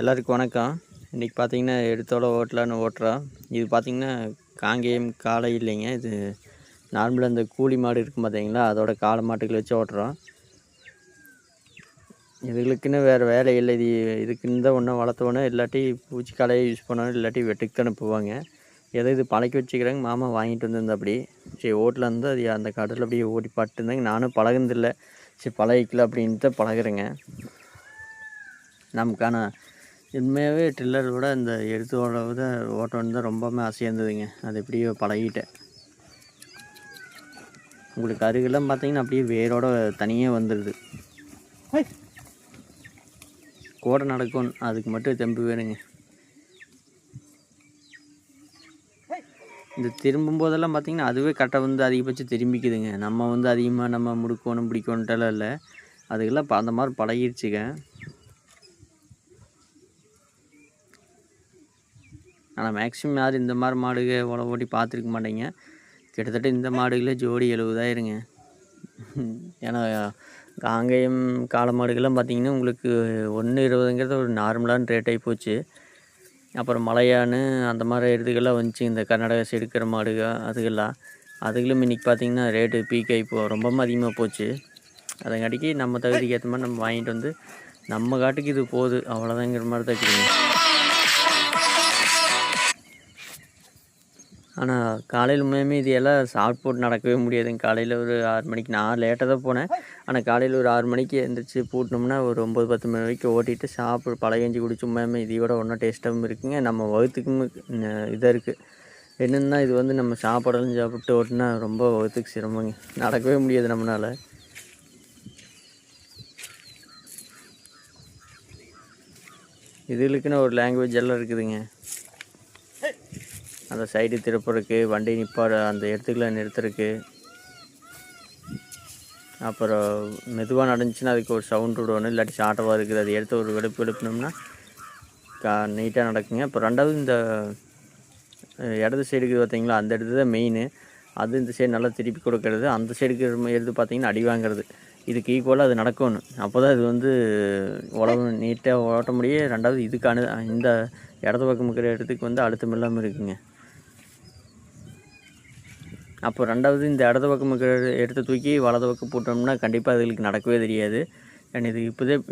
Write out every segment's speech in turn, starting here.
எல்லாருக்கும் வணக்கம். இன்றைக்கி பார்த்தீங்கன்னா எடுத்தோட ஓட்டலான்னு ஓட்டுறோம். இது பார்த்திங்கன்னா காங்கேயம் காளை இல்லைங்க. இது நார்மலாக இந்த கூலி மாடு இருக்கும் பார்த்தீங்களா, அதோட காளை மாட்டுகளை வச்சு ஓட்டுறோம். இதுகளுக்குன்னு வேறு வேலை இல்லை. இதுக்குன்னு தான் ஒன்றும் வளர்த்தோணும், இல்லாட்டி பூச்சி காலையை யூஸ் பண்ணணும், இல்லாட்டி வெட்டுக்கு தானே போவாங்க. இது பழக்கி வச்சுக்கிறாங்க. மாமா வாங்கிட்டு வந்திருந்தேன். அப்படி சரி ஓட்டலாம் இருந்து அது அந்த கடலில் அப்படியே ஓட்டி பாட்டுருந்தாங்க. நானும் பழகுனதில்லை, சரி பழகிக்கலாம் அப்படின்ட்டு பழகுறேங்க. நமக்கான உண்மையாகவே ட்ரில்லர் விட இந்த எடுத்து ஓட்டோன்னு தான் ரொம்பவுமே ஆசையாக இருந்ததுங்க. அது எப்படியோ பழகிட்டேன். உங்களுக்கு அருகெல்லாம் பார்த்தீங்கன்னா அப்படியே வேரோட தனியாக வந்துடுது. கூட நடக்கும், அதுக்கு மட்டும் தெம்பு வேணுங்க. இந்த திரும்பும் போதெல்லாம் பார்த்தீங்கன்னா அதுவே கரெக்டாக வந்து அதிகபட்சம் திரும்பிக்குதுங்க. நம்ம வந்து அதிகமாக நம்ம முடுக்கணும் பிடிக்கணுன்ட்டெல்லாம் இல்லை, அதுக்கெல்லாம் அந்த மாதிரி பழகிடுச்சுங்க. ஆனால் மேக்ஸிமம் யாரும் இந்த மாதிரி மாடுகள் ஓட்டி பார்த்துருக்க மாட்டேங்க. கிட்டத்தட்ட இந்த மாடுகளே ஜோடி 70,000ங்க. ஏன்னா காங்கேயம் காளை மாடுகள்லாம் பார்த்திங்கன்னா உங்களுக்கு 1,20ங்கிறது ஒரு நார்மலான ரேட் ஆகி போச்சு. அப்புறம் மலையானு அந்த மாதிரி இதுகள்லாம் வந்துச்சு, இந்த கர்நாடகா சைடு இருக்கிற மாடுகள் அதுகளும் இன்றைக்கி பார்த்திங்கன்னா ரேட்டு பீக் ஆகி ரொம்பவும் அதிகமாக போச்சு. அதங்காட்டிக்கு நம்ம தகுதிக்கு ஏற்ற மாதிரி நம்ம வாங்கிட்டு வந்து நம்ம காட்டுக்கு இது போகுது, அவ்வளோதாங்கிற மாதிரி தான் இருக்குதுங்க. ஆனால் காலையில் உண்மையுமே இது எல்லாம் சாப்பிட்டு போட்டு நடக்கவே முடியாதுங்க. காலையில் ஒரு 6 மணிக்கு நான் லேட்டாக தான் போனேன். ஆனால் காலையில் ஒரு 6 மணிக்கு எழுந்திரிச்சி பூட்டினோம்னா ஒரு 9-10 மணி வரைக்கும் ஓட்டிகிட்டு சாப்பிட்டு பழகஞ்சி குடிச்சு உண்மையுமே இதையோட ஒன்றும் டேஸ்ட்டாகவும் இருக்குங்க. நம்ம வகுத்துக்கும் இதாக இருக்குது. என்னென்னா இது வந்து நம்ம சாப்பாடெல்லாம் சாப்பிட்டு ஓட்டினா ரொம்ப வகுத்துக்கு சிரமங்க, நடக்கவே முடியாது நம்மளால். இதுகளுக்குன்னு ஒரு லாங்குவேஜ் எல்லாம் இருக்குதுங்க. அந்த சைடு திருப்புறக்கு, வண்டி அந்த இடத்துக்குள்ள நிறுத்துறதுக்கு, அப்புறம் மெதுவாக நடந்துச்சுன்னா அதுக்கு ஒரு சவுண்ட் விடணும், இல்லாட்டி ஷார்ட்டாக இருக்குது. அது எடுத்து ஒரு வெளுப்பினோம்னா நீட்டாக நடக்குங்க. இப்போ ரெண்டாவது இந்த இடது சைடுக்கு பார்த்தீங்களா, அந்த இடத்து தான் மெயின். அது இந்த சைடு நல்லா திருப்பி கொடுக்கறது, அந்த சைடுக்கு எடுத்து பார்த்தீங்கன்னா அடி வாங்கிறது. இதுக்கு ஈக்குவலாக அது நடக்கணும். அப்போ தான் இது வந்து உழவு நீட்டாக ஓட்ட முடியும். ரெண்டாவது இதுக்கான இந்த இடது பக்கம் இருக்கிற இடத்துக்கு வந்து அழுத்தம் இல்லாமல் இருக்குங்க. அப்போ ரெண்டாவது இந்த இடது பக்கம் இருக்கிற எடுத்து தூக்கி வலது பக்கம் போட்டோம்னா கண்டிப்பாக அதுகளுக்கு நடக்கவே தெரியாது. ஏன்னா இது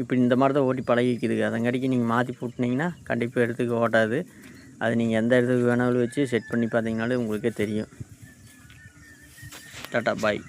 இப்படி இந்த மாதிரி தான் ஓட்டி பழகிக்குது. அதங்காட்டிக்கு நீங்கள் மாற்றி போட்டினீங்கன்னா கண்டிப்பாக இடத்துக்கு ஓட்டாது. அது நீங்கள் எந்த இடத்துக்கு வேணாலும் வச்சு செட் பண்ணி பார்த்தீங்கனாலும் உங்களுக்கே தெரியும். டாட்டா பாய்.